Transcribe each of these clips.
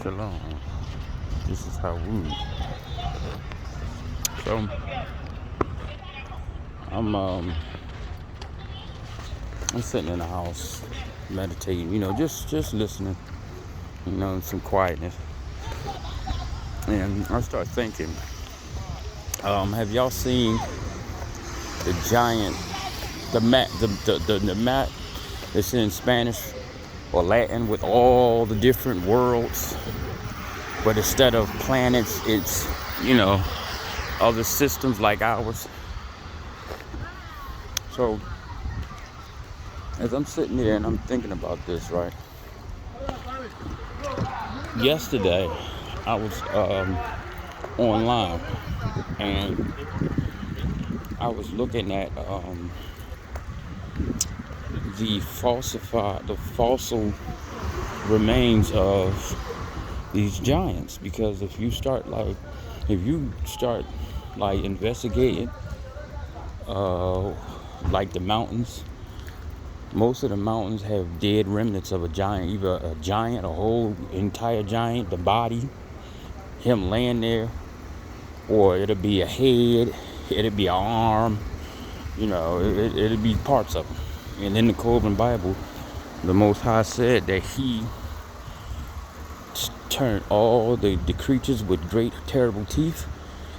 Shalom. This is how we. So I'm um I'm sitting in the house meditating, just listening, some quietness. And I start thinking, have y'all seen the giant the map that's in Spanish or Latin with all the different worlds, but instead of planets it's other systems like ours. So as I'm sitting there and I'm thinking about this, right? Yesterday I was online and I was looking at the fossil remains of these giants, because if you start investigating like the mountains, most of the mountains have dead remnants of a giant, either a giant, a whole entire giant, the body, him laying there, or it'll be a head, it'll be an arm, it'll be parts of him. And in the Coven Bible, the Most High said that he turned all the creatures with great terrible teeth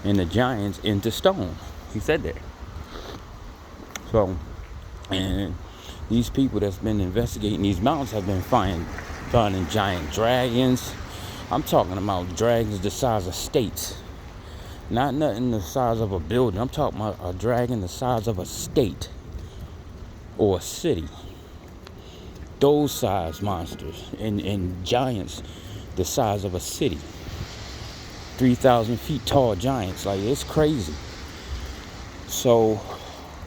and the giants into stone. He said that. So, and these people that's been investigating these mountains have been finding giant dragons. I'm talking about dragons the size of states. Not nothing the size of a building. I'm talking about a dragon the size of a state or a city. Those size monsters and giants the size of a city. 3,000 feet tall giants. Like, it's crazy. So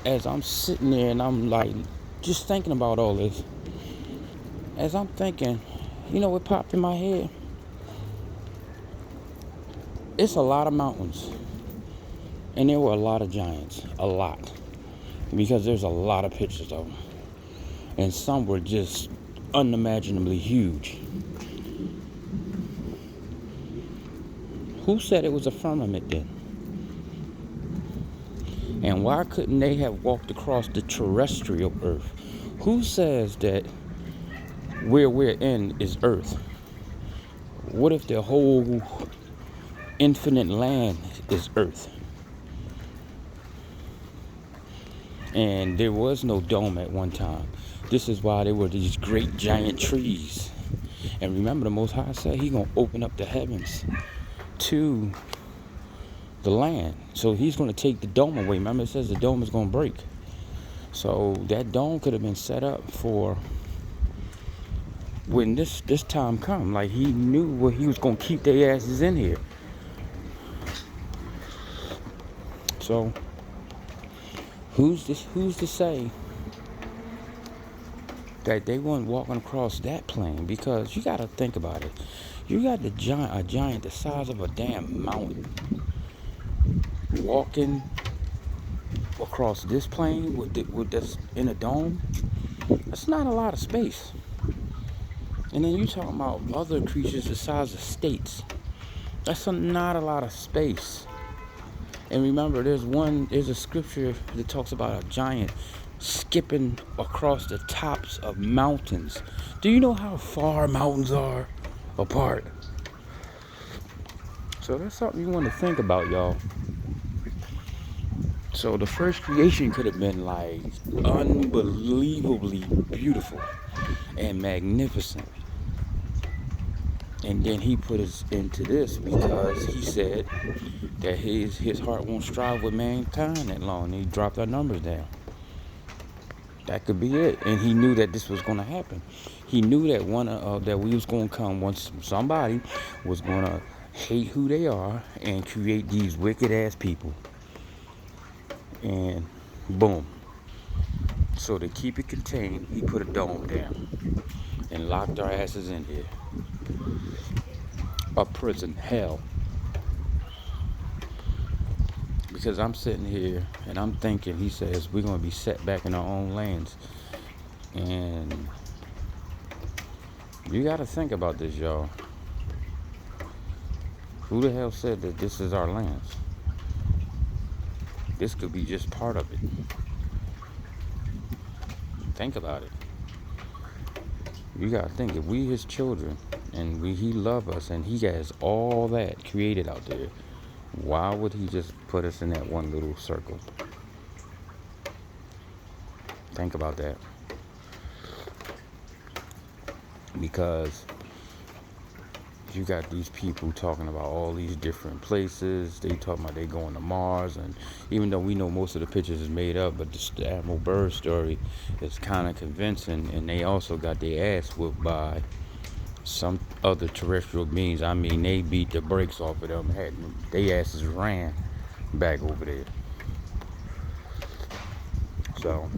as I'm sitting there and I'm like just thinking about all this, as I'm thinking, what popped in my head? It's a lot of mountains, and there were a lot of giants, a lot, because there's a lot of pictures of them, and some were just unimaginably huge. Who said it was a firmament then? And why couldn't they have walked across the terrestrial earth? Who says that where we're in is earth? What if the whole infinite land is earth? And there was no dome at one time. This is why there were these great giant trees. And remember, the Most High said he's going to open up the heavens to the land. So he's going to take the dome away. Remember, it says the dome is going to break. So that dome could have been set up for when this time come. Like, he knew what he was going to keep their asses in here. So who's to say that they weren't walking across that plane? Because you got to think about it. You got a giant the size of a damn mountain walking across this plane with this in a dome. That's not a lot of space. And then you talking about other creatures the size of states. That's not a lot of space. And remember, there's a scripture that talks about a giant skipping across the tops of mountains. Do you know how far mountains are apart? So that's something you want to think about, y'all. So the first creation could have been like unbelievably beautiful and magnificent. And then he put us into this because he said that his heart won't strive with mankind that long. And he dropped our numbers down. That could be it. And he knew that this was going to happen. He knew that that we was going to come once somebody was going to hate who they are and create these wicked ass people. And boom. So to keep it contained, he put a dome down and locked our asses in here. A prison, hell. Because I'm sitting here and I'm thinking, he says, we're going to be set back in our own lands. And you got to think about this, y'all. Who the hell said that this is our lands? This could be just part of it. Think about it. You gotta think, if we his children and he love us and he has all that created out there, why would he just put us in that one little circle? Think about that. Because you got these people talking about all these different places. They talking about they going to Mars, and even though we know most of the pictures is made up, but the Admiral Byrd story is kind of convincing. And they also got their ass whooped by some other terrestrial beings. I mean, they beat the brakes off of them. They asses ran back over there. So,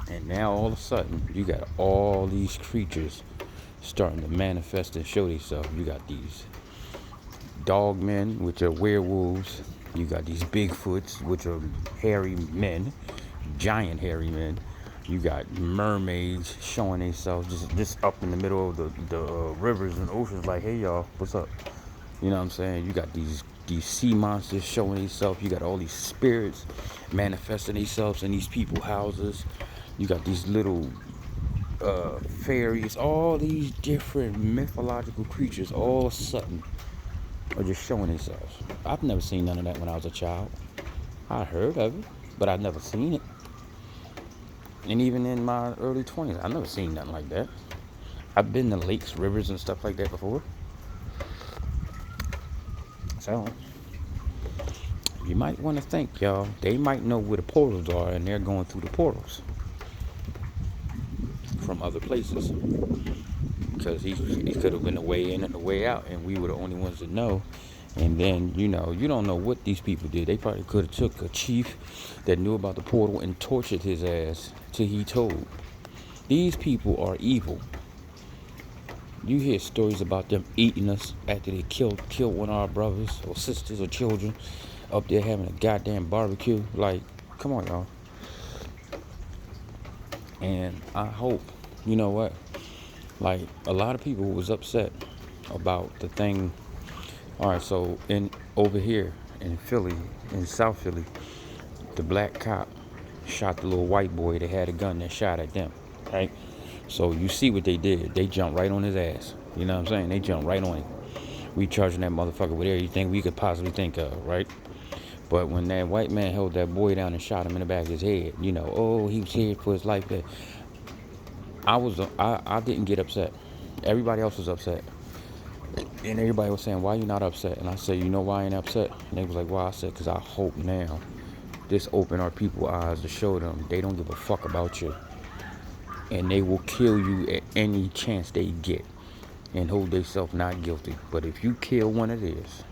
and now all of a sudden, you got all these creatures starting to manifest and show themselves. You got these dog men, which are werewolves. You got these Bigfoots, which are hairy men, giant hairy men. You got mermaids showing themselves just up in the middle of the rivers and oceans, like, hey y'all, what's up? You know what I'm saying? You got these sea monsters showing themselves. You got all these spirits manifesting themselves in these people's houses. You got these little fairies, all these different mythological creatures all of a sudden are just showing themselves. I've never seen none of that when I was a child. I heard of it, but I've never seen it. And even in my early 20s, I've never seen nothing like that. I've been to lakes, rivers, and stuff like that before. So, you might want to think, y'all. They might know where the portals are, and they're going through the portals from other places. Because he could have been the way in and the way out, and we were the only ones that know. And then, you don't know what these people did. They probably could have took a chief that knew about the portal and tortured his ass till he told. These people are evil. You hear stories about them eating us after they killed one of our brothers or sisters or children up there having a goddamn barbecue. Like, come on, y'all. And I hope, you know what? Like, a lot of people was upset about the thing. All right, so over here in Philly, in South Philly, the black cop shot the little white boy that had a gun that shot at them, right? So you see what they did. They jumped right on his ass. You know what I'm saying? They jumped right on him. We charging that motherfucker with everything we could possibly think of, right? But when that white man held that boy down and shot him in the back of his head, oh, he was scared for his life. I didn't get upset. Everybody else was upset. And everybody was saying, why you not upset? And I said, you know why I ain't upset? And they was like, why? I said, because I hope now this open our people's eyes to show them they don't give a fuck about you. And they will kill you at any chance they get and hold themselves not guilty. But if you kill one of theirs,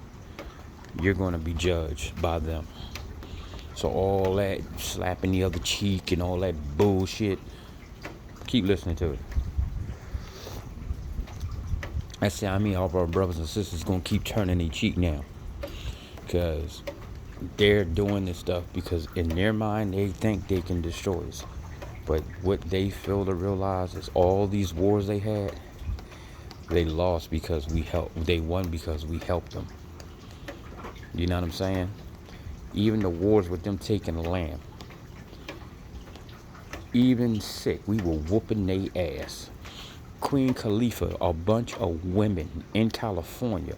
you're going to be judged by them. So all that slapping the other cheek and all that bullshit, keep listening to it. All of our brothers and sisters going to keep turning their cheek now. Because they're doing this stuff because in their mind they think they can destroy us. But what they fail to realize is all these wars they had, they lost because they won because we helped them. You know what I'm saying? Even the wars with them taking the land. Even sick, we were whooping their ass. Queen Khalifa, a bunch of women in California,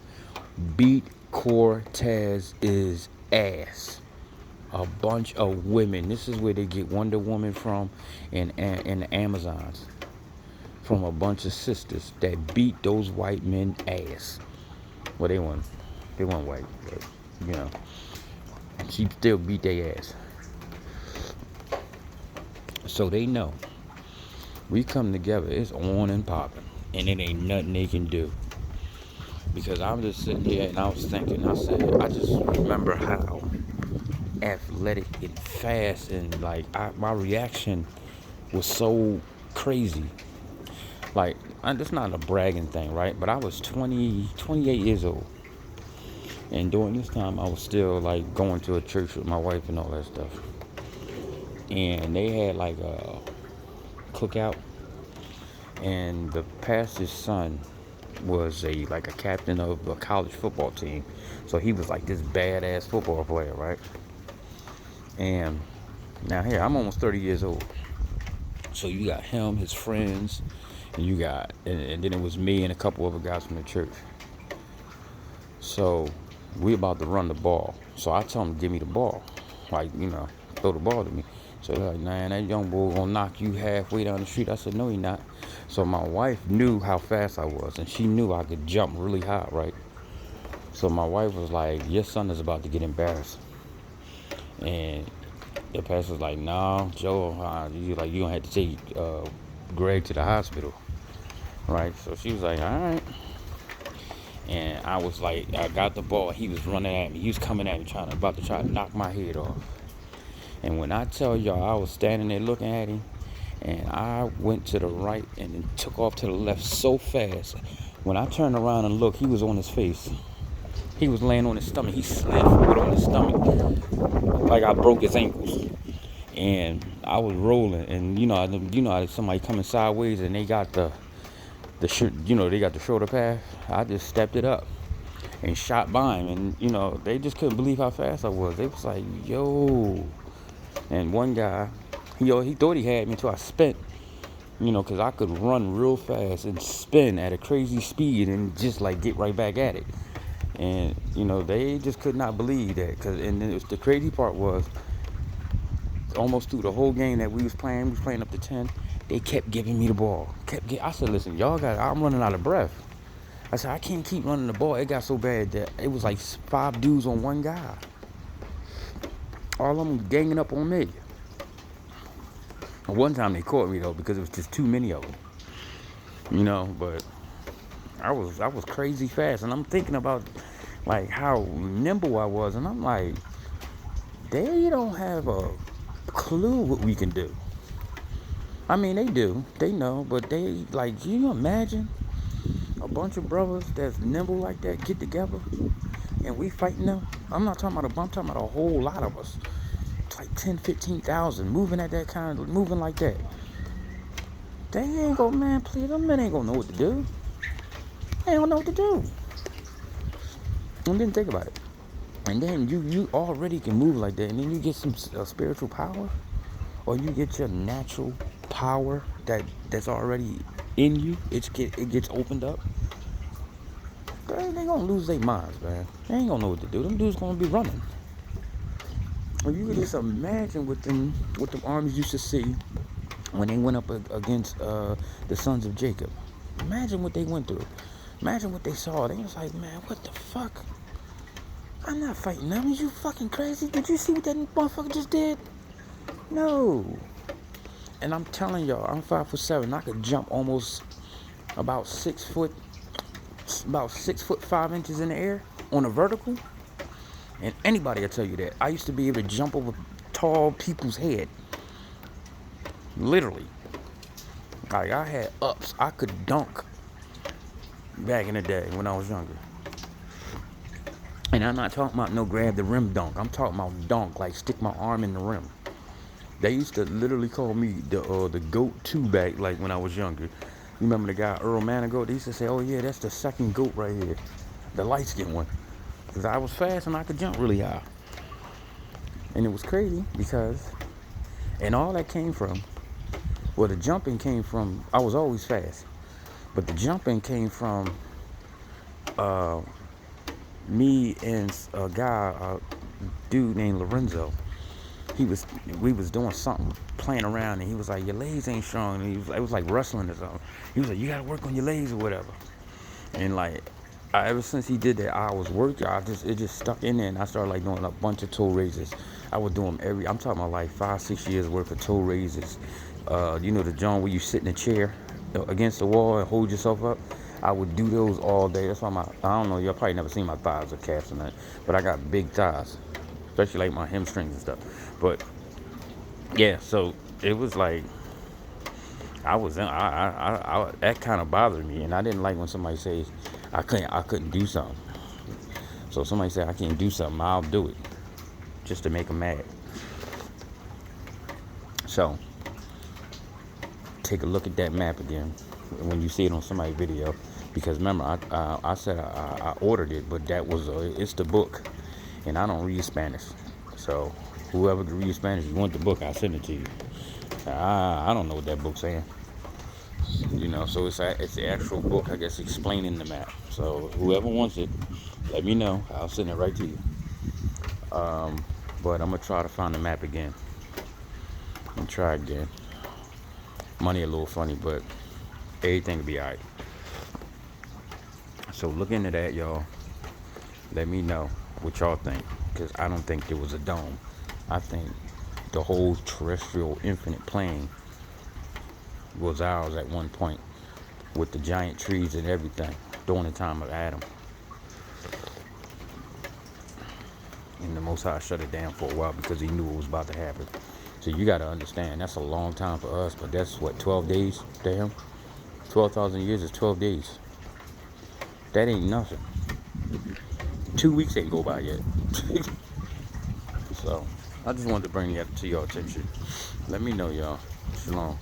beat Cortez's ass. A bunch of women. This is where they get Wonder Woman from and the Amazons. From a bunch of sisters that beat those white men ass. Well, they weren't white, but, she still beat their ass. So they know. We come together, it's on and popping. And it ain't nothing they can do. Because I'm just sitting here and I was thinking, I just remember how athletic and fast and my reaction was so crazy. Like, that's not a bragging thing, right? But I was 28 years old. And during this time, I was still going to a church with my wife and all that stuff. And they had a cookout. And the pastor's son was a captain of a college football team. So he was like this badass football player, right? And now here, I'm almost 30 years old. So you got him, his friends, and and then it was me and a couple other guys from the church. So we about to run the ball. So I tell him, give me the ball. Throw the ball to me. So they're like, man, that young boy gonna knock you halfway down the street. I said, no, he not. So my wife knew how fast I was, and she knew I could jump really high, right? So my wife was like, your son is about to get embarrassed. And the pastor's like, no, Joe, you gonna have to take Greg to the hospital, right? So she was like, all right. And I was like, I got the ball. He was running at me. He was coming at me, about to try to knock my head off. And when I tell y'all, I was standing there looking at him, and I went to the right and then took off to the left so fast. When I turned around and looked, he was on his face. He was laying on his stomach. He slid forward on his stomach, like I broke his ankles. And I was rolling, and somebody coming sideways, and they got the shoulder path. I just stepped it up and shot by him, and they just couldn't believe how fast I was. They was like, yo. And one guy, he thought he had me until I spent, because I could run real fast and spin at a crazy speed and just get right back at it. And they just could not believe that. And then the crazy part was, almost through the whole game that we was playing up to 10, they kept giving me the ball. I said, listen, I'm running out of breath. I said, I can't keep running the ball. It got so bad that it was like 5 dudes on one guy. All of them ganging up on me. One time they caught me though, because it was just too many of them. But I was crazy fast, and I'm thinking about how nimble I was, and I'm like, they don't have a clue what we can do. I mean, they do, they know, but can you imagine a bunch of brothers that's nimble like that get together and we fighting them? I'm talking about a whole lot of us. It's like 10, 15,000 moving like that. They ain't gonna, man, please, them men ain't gonna know what to do. They don't know what to do. And then think about it. And then you already can move like that, and then you get some spiritual power, or you get your natural power that's already in you. It gets opened up. They gonna lose their minds, man. They ain't gonna know what to do. Them dudes gonna be running. If you could just imagine what them armies used to see when they went up against the sons of Jacob. Imagine what they went through. Imagine what they saw. They was like, man, what the fuck? I'm not fighting them. Is you fucking crazy? Did you see what that motherfucker just did? No. And I'm telling y'all, I'm 5'7". I could jump almost about 6 foot 5 inches in the air on a vertical. And anybody will tell you that. I used to be able to jump over tall people's head. Literally. I had ups. I could dunk back in the day when I was younger. And I'm not talking about no grab the rim dunk. I'm talking about dunk, stick my arm in the rim. They used to literally call me the GOAT 2 back, when I was younger. You remember the guy Earl Manigault? They used to say, oh yeah, that's the second GOAT right here. The light-skinned one. Because I was fast and I could jump really high. And it was crazy because, and all that came from, the jumping came from, I was always fast. But the jumping came from me and a guy, a dude named Lorenzo. We was doing something, playing around, and he was like, your legs ain't strong. And it was like wrestling or something. He was like, you gotta work on your legs or whatever. And ever since he did that, I was working. It just stuck in there, and I started doing a bunch of toe raises. I would do them I'm talking about 5-6 years worth of toe raises. The joint where you sit in a chair against the wall and hold yourself up. I would do those all day. That's why I don't know, y'all probably never seen my thighs or calves or nothing, but I got big thighs, especially my hamstrings and stuff. But yeah, so it was that kind of bothered me, and I didn't like when somebody says I couldn't do something. So somebody said I can't do something, I'll do it just to make them mad. So take a look at that map again when you see it on somebody's video. Because remember, I said I ordered it, but that was it's the book, and I don't read Spanish. So whoever can read Spanish, you want the book, I'll send it to you. I don't know what that book's saying. So it's the actual book, I guess, explaining the map. So whoever wants it, let me know. I'll send it right to you. But I'm gonna try to find the map again. And try again. Money a little funny, but everything will be alright. So look into that, y'all. Let me know what y'all think, because I don't think there was a dome. I think the whole terrestrial infinite plane was ours at one point, with the giant trees and everything during the time of Adam. And the Most High shut it down for a while because he knew it was about to happen. So you got to understand, that's a long time for us, but that's what, 12 days to him? 12,000 years is 12 days. That ain't nothing. 2 weeks ain't go by yet. So I just wanted to bring that to your attention. Let me know, y'all. Shalom.